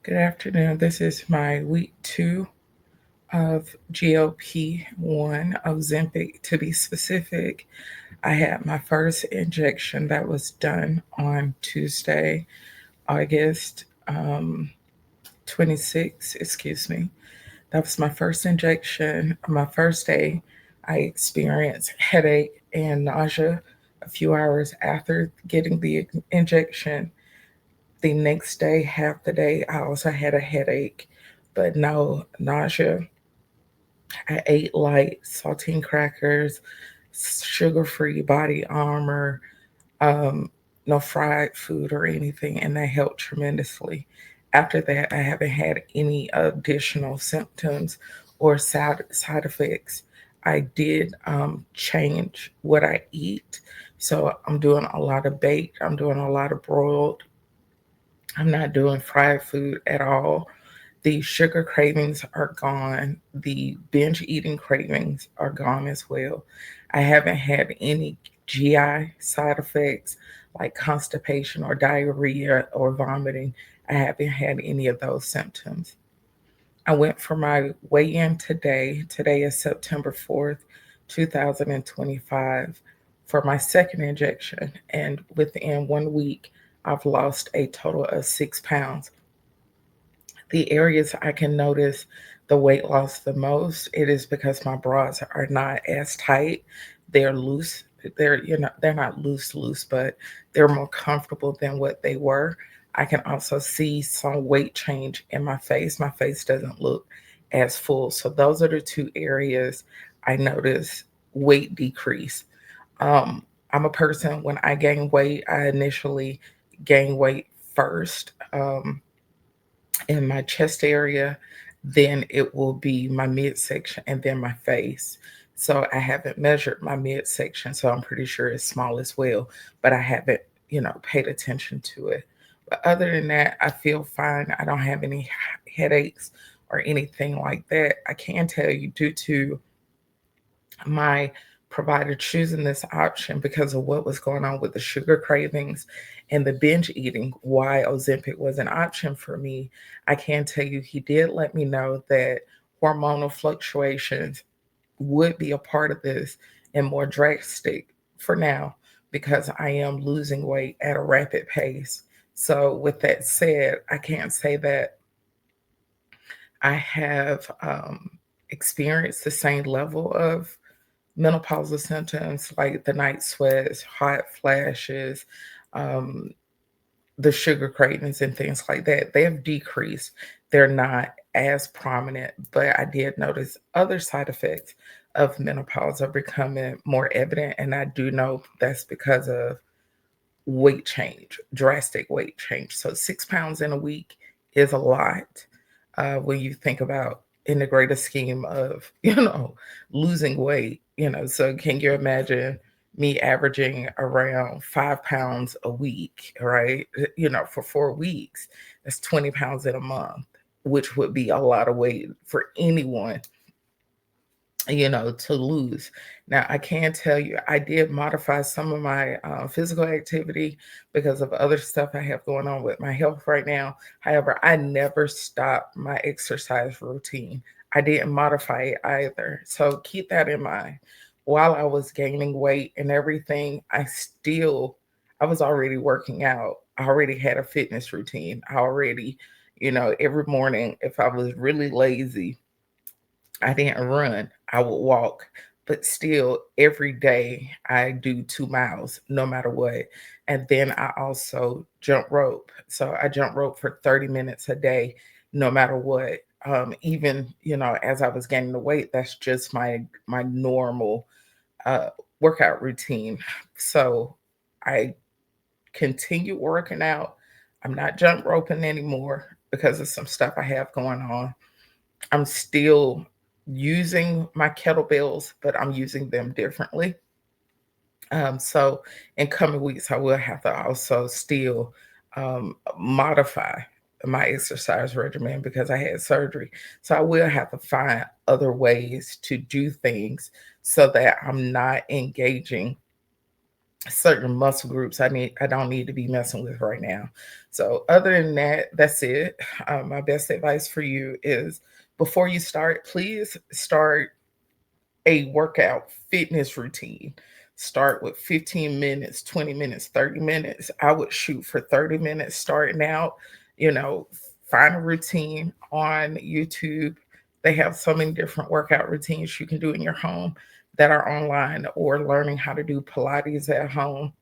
Good afternoon. This is my week 2 of GLP-1 Ozempic. To be specific, I had my first injection that was done on Tuesday, August 26th. Excuse me. That was my first injection. My first day, I experienced headache and nausea a few hours after getting the injection. The next day, half the day, I also had a headache, but no nausea. I ate light saltine crackers, sugar free body armor, um, no fried food or anything, and that helped tremendously. After that, I haven't had any additional symptoms or side effects. I did change what I eat. So I'm doing a lot of baked, I'm doing a lot of broiled, I'm not doing fried food at all. The sugar cravings are gone. The binge eating cravings are gone as well. I haven't had any GI side effects like constipation or diarrhea or vomiting. I haven't had any of those symptoms. I went for my weigh in today. Today is September 4th, 2025, for my second injection. And within 1 week, I've lost a total of 6 pounds. The areas I can notice the weight loss the most, it is because my bras are not as tight. They're loose. They're not loose, but they're more comfortable than what they were. I can also see some weight change in my face. My face doesn't look as full. So those are the two areas I notice weight decrease. I'm a person, when I gain weight, I initially gain weight first. In my chest area, then it will be my midsection and then my face. So I haven't measured my midsection, so I'm pretty sure it's small as well, but I haven't, paid attention to it. But other than that, I feel fine. I don't have any headaches or anything like that. I can tell you, due to my provider choosing this option because of what was going on with the sugar cravings and the binge eating, why Ozempic was an option for me, I can tell you he did let me know that hormonal fluctuations would be a part of this and more drastic for now because I am losing weight at a rapid pace. So, with that said, I can't say that I have experienced the same level of menopausal symptoms like the night sweats, hot flashes, um, the sugar cravings, and things like that. They have decreased. They're not as prominent, but I did notice other side effects of menopause are becoming more evident. And I do know that's because of weight change, drastic weight change. So 6 pounds in a week is a lot when you think about in the greater scheme of, losing weight, So can you imagine me averaging around 5 pounds a week, right? For 4 weeks, that's 20 pounds in a month, which would be a lot of weight for anyone to lose. Now, I can tell you, I did modify some of my physical activity because of other stuff I have going on with my health right now. However, I never stopped my exercise routine. I didn't modify it either. So keep that in mind. While I was gaining weight and everything, I was already working out. I already had a fitness routine. I already, every morning, if I was really lazy, I didn't run, I would walk. But still, every day I do 2 miles, no matter what. And then I also jump rope. So I jump rope for 30 minutes a day, no matter what. Even as I was gaining the weight, that's just my normal uh, workout routine. So I continue working out. I'm not jump roping anymore because of some stuff I have going on. I'm still using my kettlebells, but I'm using them differently. So in coming weeks, I will have to also still modify my exercise regimen because I had surgery. So I will have to find other ways to do things so that I'm not engaging certain muscle groups I don't need to be messing with right now. So other than that, that's it. My best advice for you is, before you start, please start a workout fitness routine. Start with 15 minutes, 20 minutes, 30 minutes. I would shoot for 30 minutes starting out. You know, find a routine on YouTube. They have so many different workout routines you can do in your home that are online, or learning how to do Pilates at home.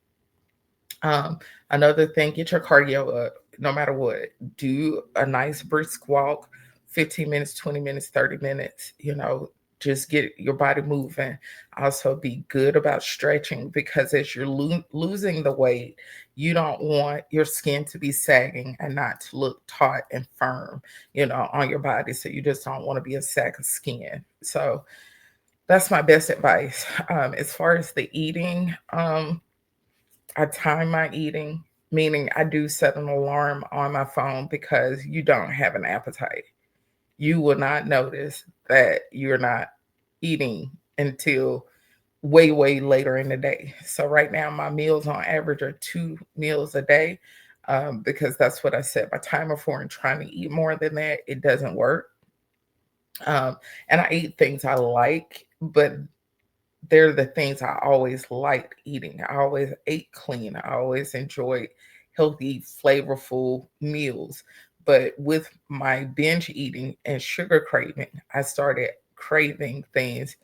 um, Another thing, get your cardio up no matter what. Do a nice brisk walk, 15 minutes, 20 minutes, 30 minutes, just get your body moving. Also, be good about stretching, because as you're losing the weight, you don't want your skin to be sagging and not to look taut and firm, on your body. So you just don't want to be a sack of skin. So that's my best advice. As far as the eating, I time my eating, meaning I do set an alarm on my phone, because you don't have an appetite. You will not notice that you're not eating until way, way later in the day. So right now, my meals on average are 2 meals a day, because that's what I set my timer for. And trying to eat more than that, it doesn't work. Um, and I eat things I like, but they're the things I always liked eating. I always ate clean. I always enjoyed healthy, flavorful meals. But with my binge eating and sugar craving, I started craving things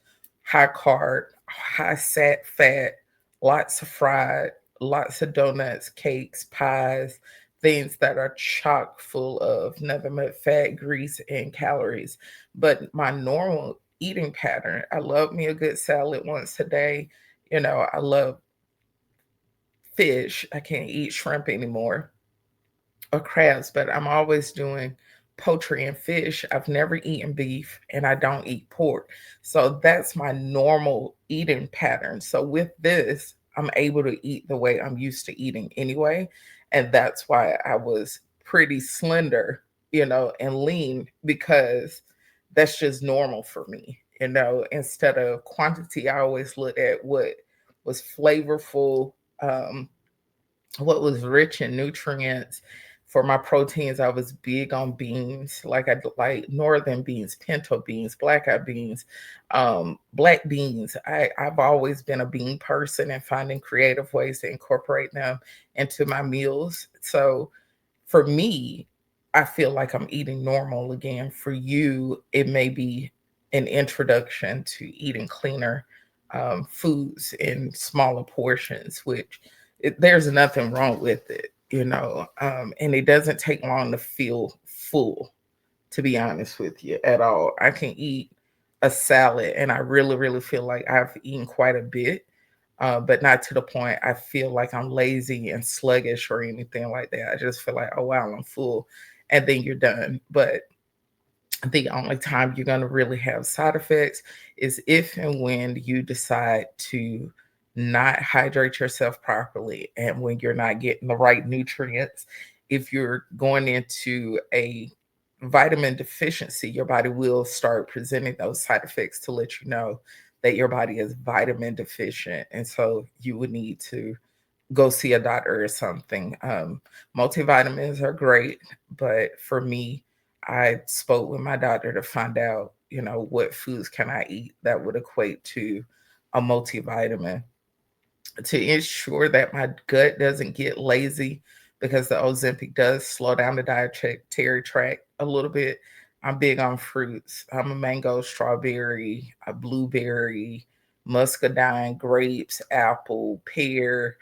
high carb, high fat, lots of fried, lots of donuts, cakes, pies, things that are chock full of nothing but fat, grease, and calories. But my normal eating pattern, I love me a good salad once a day. I love fish. I can't eat shrimp anymore, or crabs, but I'm always doing poultry and fish. I've never eaten beef, and I don't eat pork. So that's my normal eating pattern. So with this, I'm able to eat the way I'm used to eating anyway. And that's why I was pretty slender, and lean, because that's just normal for me. Instead of quantity, I always looked at what was flavorful, um, what was rich in nutrients. For my proteins, I was big on beans. Like, I like northern beans, pinto beans, black eyed beans, black beans. I've always been a bean person, and finding creative ways to incorporate them into my meals. So for me, I feel like I'm eating normal again. For you, it may be an introduction to eating cleaner foods in smaller portions, which there's nothing wrong with it, and it doesn't take long to feel full, to be honest with you, at all. I can eat a salad and I really, really feel like I've eaten quite a bit, but not to the point I feel like I'm lazy and sluggish or anything like that. I just feel like, oh wow, I'm full, and then you're done. But the only time you're going to really have side effects is if and when you decide to not hydrate yourself properly, and when you're not getting the right nutrients. If you're going into a vitamin deficiency, your body will start presenting those side effects to let you know that your body is vitamin deficient. And so you would need to go see a doctor or something. Multivitamins are great, but for me, I spoke with my doctor to find out, what foods can I eat that would equate to a multivitamin, to ensure that my gut doesn't get lazy, because the Ozempic does slow down the dietary tract a little bit. I'm big on fruits. I'm a mango, strawberry, a blueberry, muscadine, grapes, apple, pear,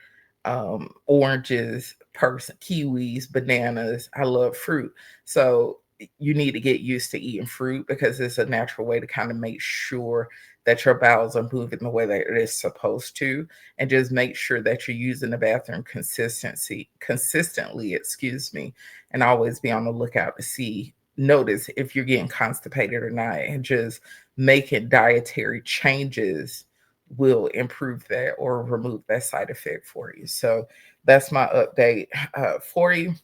oranges, person, kiwis, bananas. I love fruit. So you need to get used to eating fruit, because it's a natural way to kind of make sure that your bowels are moving the way that it is supposed to. And just make sure that you're using the bathroom consistently, excuse me, and always be on the lookout to notice if you're getting constipated or not. And just making dietary changes will improve that or remove that side effect for you. So that's my update for you.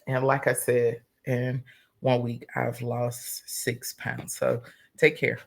And like I said, in 1 week, I've lost 6 pounds. So take care.